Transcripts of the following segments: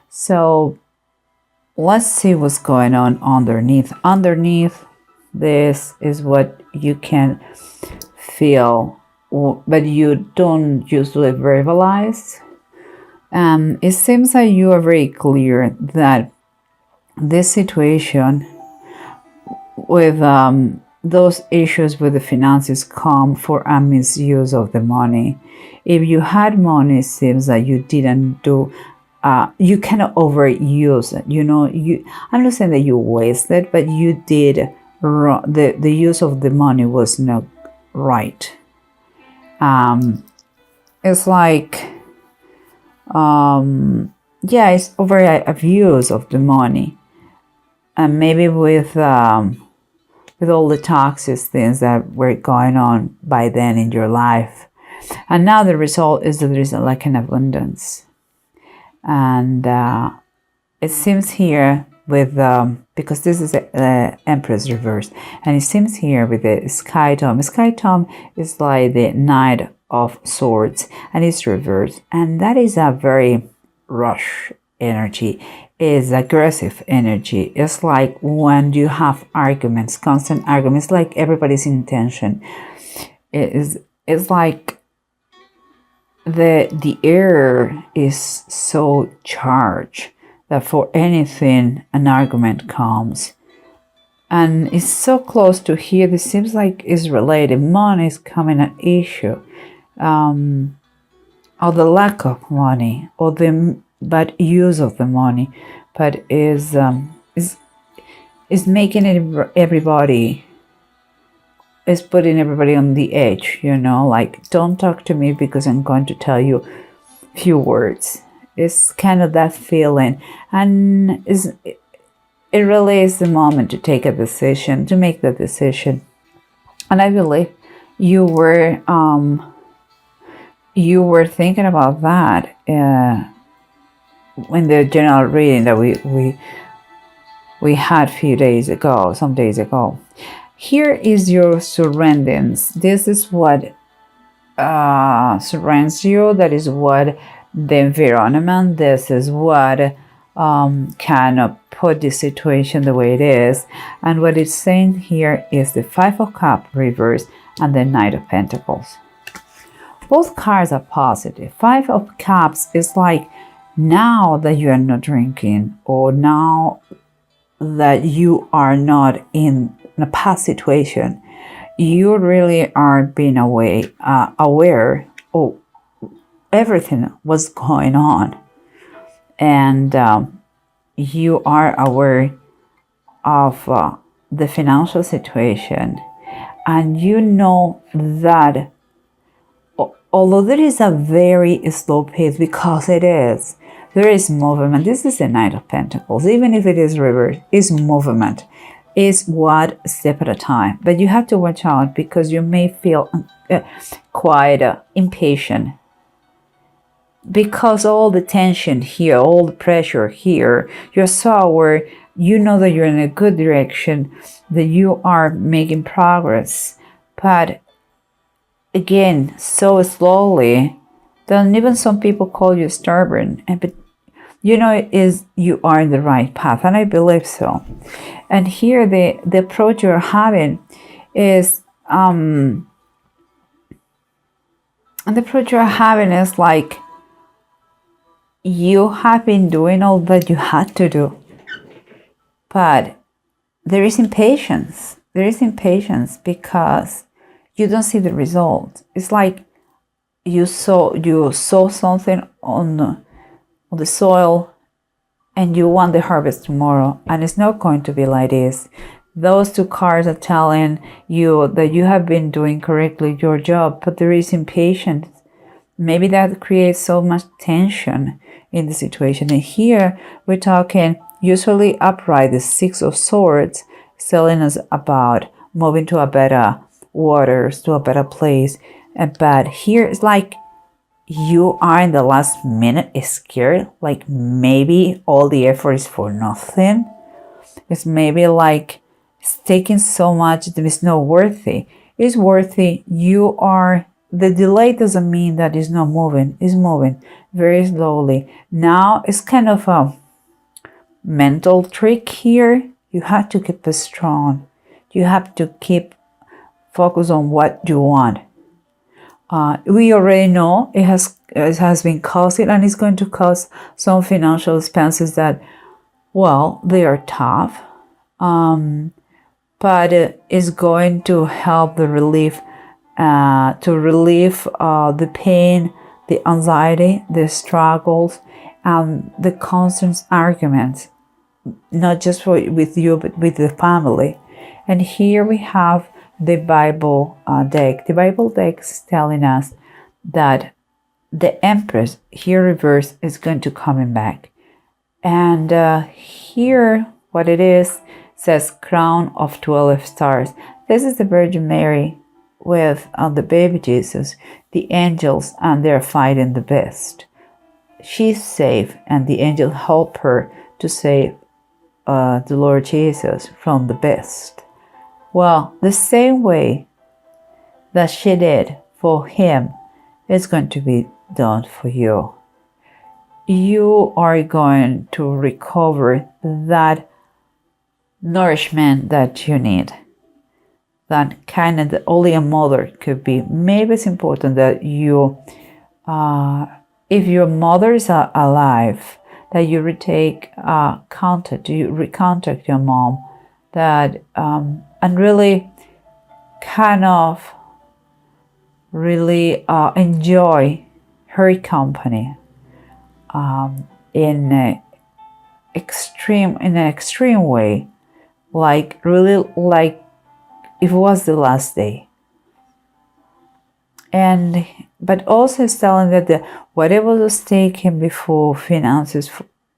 So let's see what's going on underneath. Underneath this is what you can feel, but you don't usually verbalize. It seems like you are very clear that this situation with those issues with the finances come for a misuse of the money. If you had money, it seems that you didn't do. You cannot overuse it. I'm not saying that you wasted, but you did. The use of the money was not right. It's like, it's over abuse of the money, and maybe with all the toxic things that were going on by then in your life, and now the result is that there is like an abundance, and it seems here with because this is the Empress reverse, and it seems here with the Sky Tome. Sky Tome is like the Knight of Swords, and it's reversed, and that is a very rush energy. Is aggressive energy. It's like when you have arguments, constant arguments, like everybody's intention. It's like the air is so charged that for anything an argument comes, and it's so close to here. This seems like it's related. Money is coming an issue, or the lack of money, or the bad use of the money, but is making everybody, is putting everybody on the edge, like, don't talk to me because I'm going to tell you a few words. It's kind of that feeling, and it really is the moment to take a decision, to make the decision. And I believe you were thinking about that in the general reading that we had some days ago. Here is your surroundings. This is what surrounds you. That is what the environment. This is what kind of put the situation the way it is. And what it's saying here is the Five of Cups reverse and the Knight of Pentacles. Both cards are positive. Five of Cups is like, now that you are not drinking, or now that you are not in a past situation, you really are being aware of everything was going on, and you are aware of the financial situation, and you know that although there is a very slow pace, because there is movement. This is the Knight of Pentacles. Even if it is reversed, it's movement. It's one step at a time. But you have to watch out, because you may feel quite impatient, because all the tension here, all the pressure here, you're so aware, you know that you're in a good direction, that you are making progress. But again, so slowly, then even some people call you stubborn, but you are in the right path, and I believe so. And here the approach you're having is and the approach you're having is like, you have been doing all that you had to do, but there is impatience. There is impatience because you don't see the result. It's like you sow something on the soil, and you want the harvest tomorrow, and it's not going to be like this. Those two cards are telling you that you have been doing correctly your job, but there is impatience. Maybe that creates so much tension in the situation. And here we're talking usually upright, the Six of Swords, telling us about moving to a better waters, to a better place. But here it's like you are in the last minute scared, like maybe all the effort is for nothing. It's maybe like it's taking so much that it's not worthy. It's worthy. The delay doesn't mean that it's not moving. It's moving. very slowly. Now it's kind of a mental trick here. You have to keep it strong. You have to keep focus on what you want. We already know it has been causing, and it's going to cause some financial expenses that, well, they are tough, but it's going to help the relief, the pain, the anxiety, the struggles, and the constant arguments, not just with you, but with the family. And here we have the Bible deck. The Bible deck is telling us that the Empress, here reversed, is going to coming back. And here, what it is, says crown of 12 stars. This is the Virgin Mary with the baby Jesus, the angels, and they're fighting the beast. She's safe, and the angel help her to save the Lord Jesus from the beast. Well, the same way that she did for him is going to be done for you. You are going to recover that nourishment that you need. That kind of only a mother could be. Maybe it's important that you, if your mother is alive, that you recontact your mom, that and really kind of really enjoy her company in an extreme way, like really like if it was the last day. And but also it's telling that whatever was taken before finances,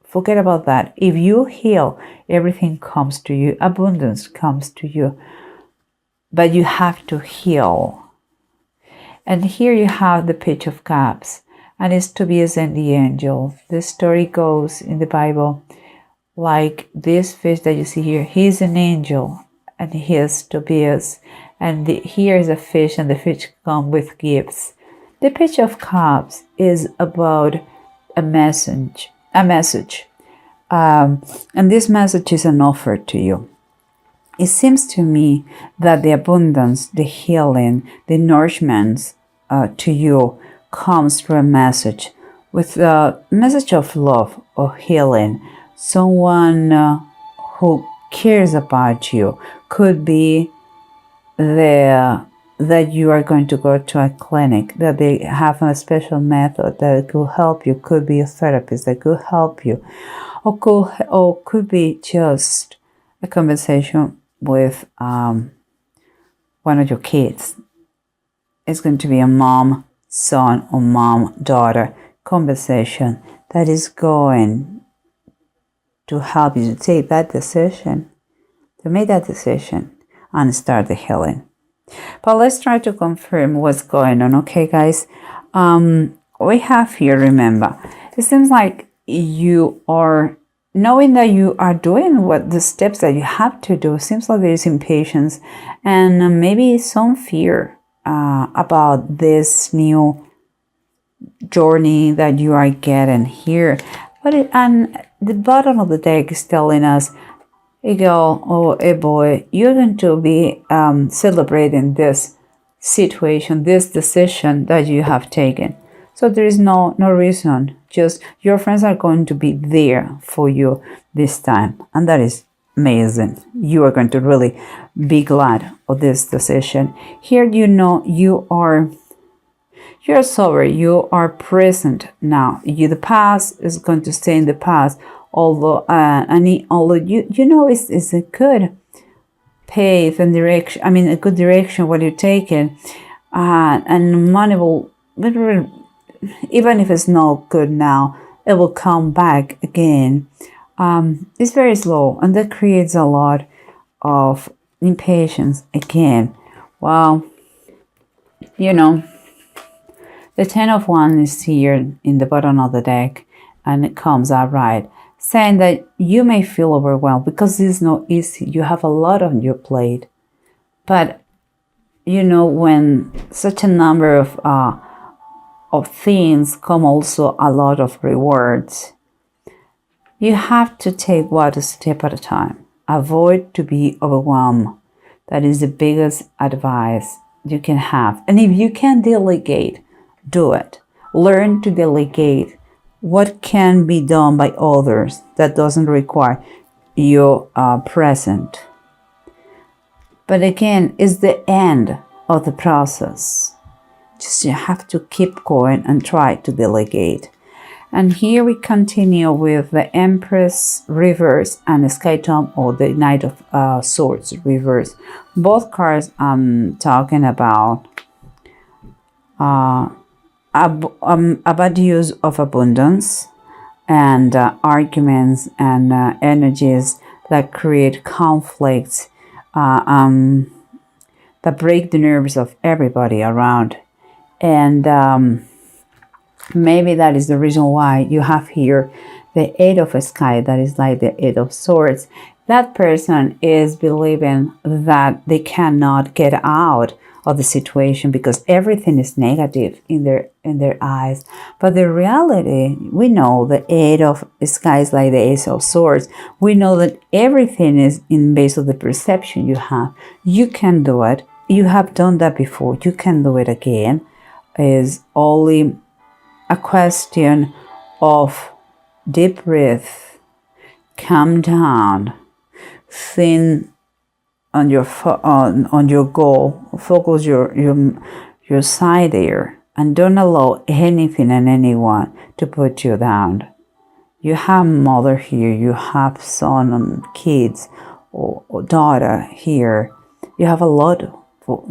forget about that. If you heal, everything comes to you, abundance comes to you, but you have to heal. And here you have the Page of Cups, and it's Tobias and the angel. The story goes in the Bible like this fish that you see here. He's an angel, and he is Tobias. And here is a fish, and the fish come with gifts. The Page of Cups is about a message. And this message is an offer to you. It seems to me that the abundance, the healing, the nourishment to you comes through a message, with a message of love or healing. Someone who cares about you. Could be that you are going to go to a clinic, that they have a special method that could help you. Could be a therapist that could help you, or could be just a conversation with one of your kids. It's going to be a mom, son, or mom, daughter conversation that is going to help you to take that decision, to make that decision and start the healing. But let's try to confirm what's going on, okay, guys? We have here, remember, it seems like you are knowing that you are doing what the steps that you have to do. Seems like there is impatience and maybe some fear about this new journey that you are getting here. And the bottom of the deck is telling us, you go, oh, hey boy, you're going to be celebrating this situation, this decision that you have taken. So there is no reason. Just your friends are going to be there for you this time. And that is amazing. You are going to really be glad of this decision. Here, you know, you're sober. You are present now. The past is going to stay in the past. Although you know it's a good path and direction. I mean, a good direction what you're taking, and money will, even if it's not good now, it will come back again. It's very slow, and that creates a lot of impatience again. Well, you know, the 10 of Wands is here in the bottom of the deck, and it comes out right, saying that you may feel overwhelmed because this is not easy. You have a lot on your plate. But, you know, when such a number of of things come also a lot of rewards. You have to take one step at a time. Avoid to be overwhelmed. That is the biggest advice you can have. And if you can delegate, do it. Learn to delegate what can be done by others that doesn't require your present. But again, it's the end of the process. Just you have to keep going and try to delegate. And here we continue with the Empress reverse and the Sky Tomb, or the Knight of Swords reverse. Both cards I'm talking about about the use of abundance and arguments and energies that create conflicts, that break the nerves of everybody around. And maybe that is the reason why you have here the Eight of Sky, that is like the Eight of Swords. That person is believing that they cannot get out of the situation because everything is negative in their eyes. But the reality, we know the Eight of Sky is like the Ace of Swords. We know that everything is in base of the perception you have. You can do it. You have done that before. You can do it again. Is only a question of deep breath, calm down, think on your goal, focus your side there, and don't allow anything and anyone to put you down. You have mother here, you have son and kids or daughter here. You have a lot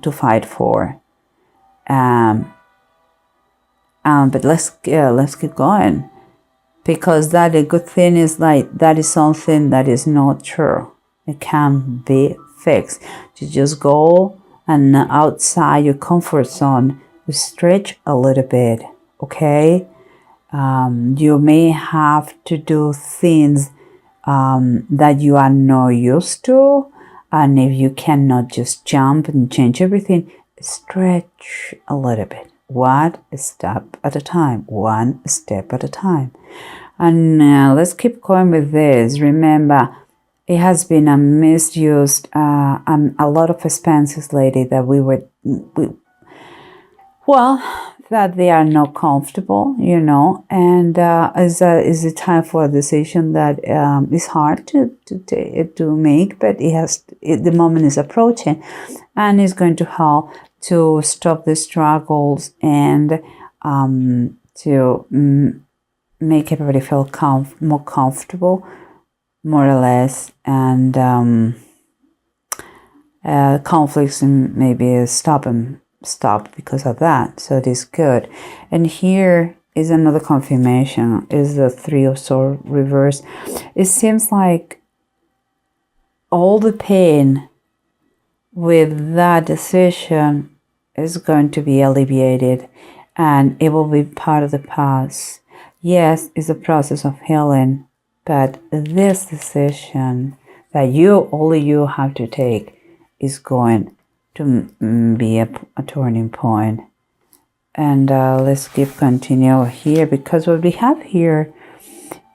to fight for. But let's keep going, because that a good thing is like that is something that is not true. It can be fixed. You just go and outside your comfort zone, you stretch a little bit, okay? You may have to do things that you are not used to, and if you cannot just jump and change everything, stretch a little bit. One step at a time. One step at a time. And let's keep going with this. Remember, it has been a misused and a lot of expenses lately that that they are not comfortable, and is a time for a decision that is hard to make, but the moment is approaching, and it's going to help to stop the struggles and to make everybody feel more comfortable, more or less, and conflicts and maybe stop because of that. So it is good. And here is another confirmation, is the Three of Swords reverse. It seems like all the pain with that decision is going to be alleviated, and it will be part of the past. Yes, it's a process of healing, but this decision that only you have to take is going to be a turning point. And let's continue here, because what we have here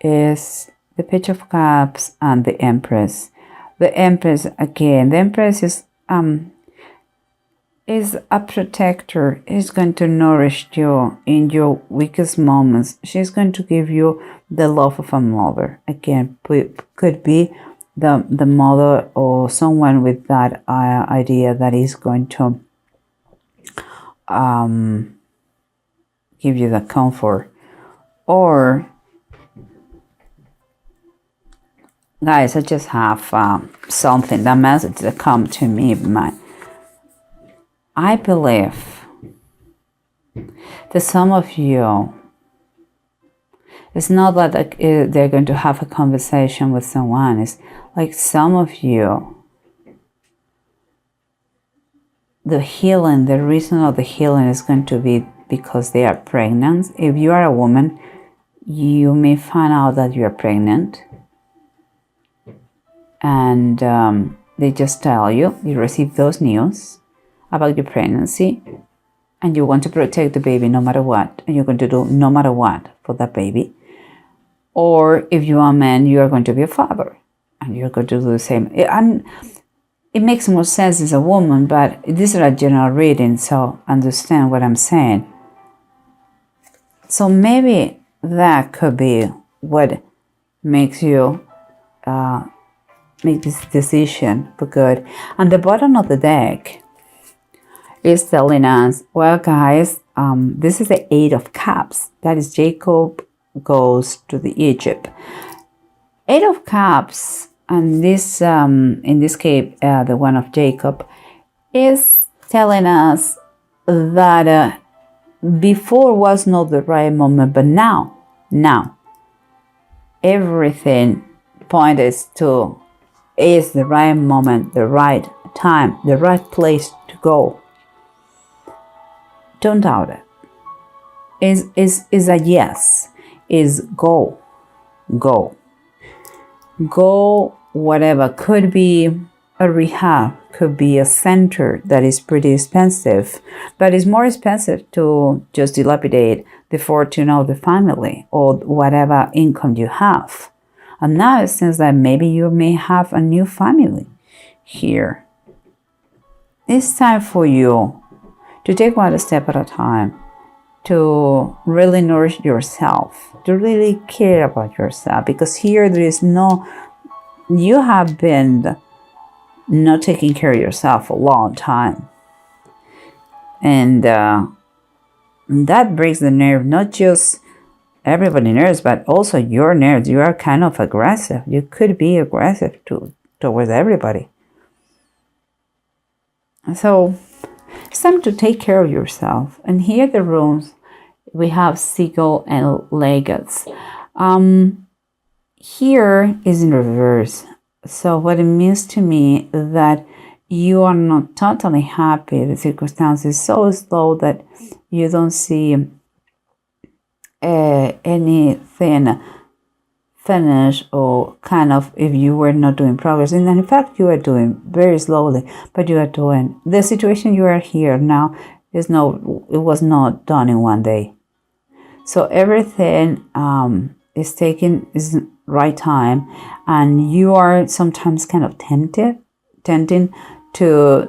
is the Page of Cups and the Empress. The Empress, again, the Empress is a protector. Is going to nourish you in your weakest moments. She's going to give you the love of a mother. Again, could be the mother or someone with that idea that is going to give you the comfort. Or guys, I just have something, that message that come to me. I believe that some of you, it's not that they're going to have a conversation with someone. It's like some of you, the healing, the reason of the healing is going to be because they are pregnant. If you are a woman, you may find out that you are pregnant, and they just tell you, you receive those news about your pregnancy, and you want to protect the baby no matter what, and you're going to do no matter what for that baby. Or if you are a man, you are going to be a father, and you're going to do the same. And it makes more sense as a woman, but this is a general reading, so understand what I'm saying. So maybe that could be what makes you make this decision for good. And the bottom of the deck is telling us, well, guys, this is the 8 of Cups. That is Jacob goes to the Egypt. 8 of Cups, and this, in this case, the one of Jacob, is telling us that before was not the right moment, but now, everything points to is the right moment, the right time, the right place to go. Don't doubt it. Is a yes. Is go. Whatever. Could be a rehab, could be a center that is pretty expensive, but it's more expensive to just dilapidate the fortune of the family or whatever income you have. And now it seems that maybe you may have a new family here. It's time for you to take one step at a time, to really nourish yourself, to really care about yourself, because here there is you have been not taking care of yourself a long time. And that breaks the nerve, not just everybody's nerves, but also your nerves. You are kind of aggressive. You could be aggressive towards everybody. So it's time to take care of yourself. And here the runes, we have Seagull and Legates. Here is in reverse. So what it means to me is that you are not totally happy. The circumstance is so slow that you don't see anything finished, or kind of, if you were not doing progress. And in fact, you are doing very slowly, but you are doing. The situation you are here now it was not done in one day. So everything is right time, and you are sometimes kind of tempted to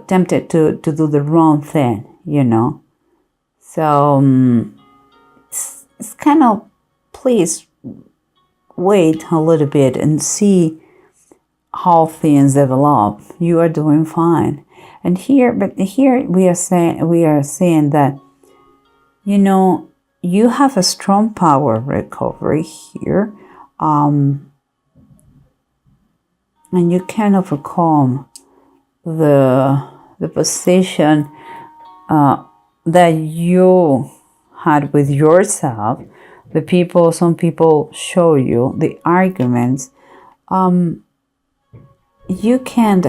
do the wrong thing, So it's kind of, please wait a little bit and see how things develop. You are doing fine. And here we are saying that, you have a strong power of recovery here. And you can overcome the position that you had with yourself, some people show you the arguments. You can't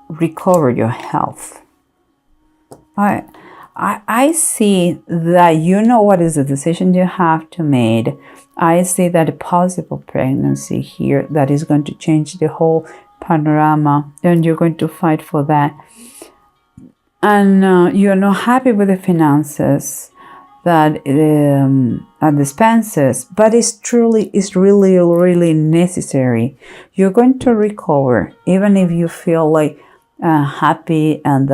recover your health. I see that what is the decision you have to make. I see that a possible pregnancy here that is going to change the whole panorama, and you're going to fight for that. And you're not happy with the finances, that and the expenses, but it's really, really necessary. You're going to recover, even if you feel like happy, and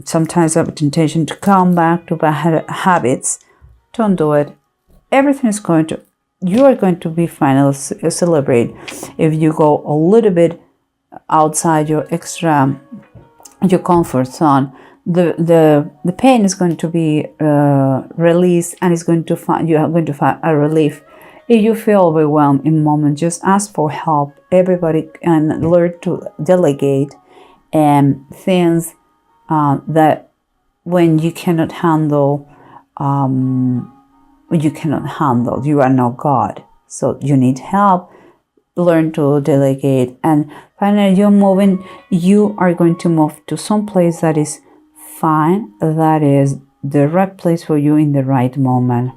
sometimes have a temptation to come back to bad habits. Don't do it. Everything is you are going to be finally celebrate if you go a little bit outside your comfort zone. The pain is going to be released, and you are going to find a relief. If you feel overwhelmed in moments, just ask for help. Everybody can learn to delegate and things that when you cannot handle, you are not God. So you need help. Learn to delegate, and finally you are going to move to some place that is fine, that is the right place for you in the right moment.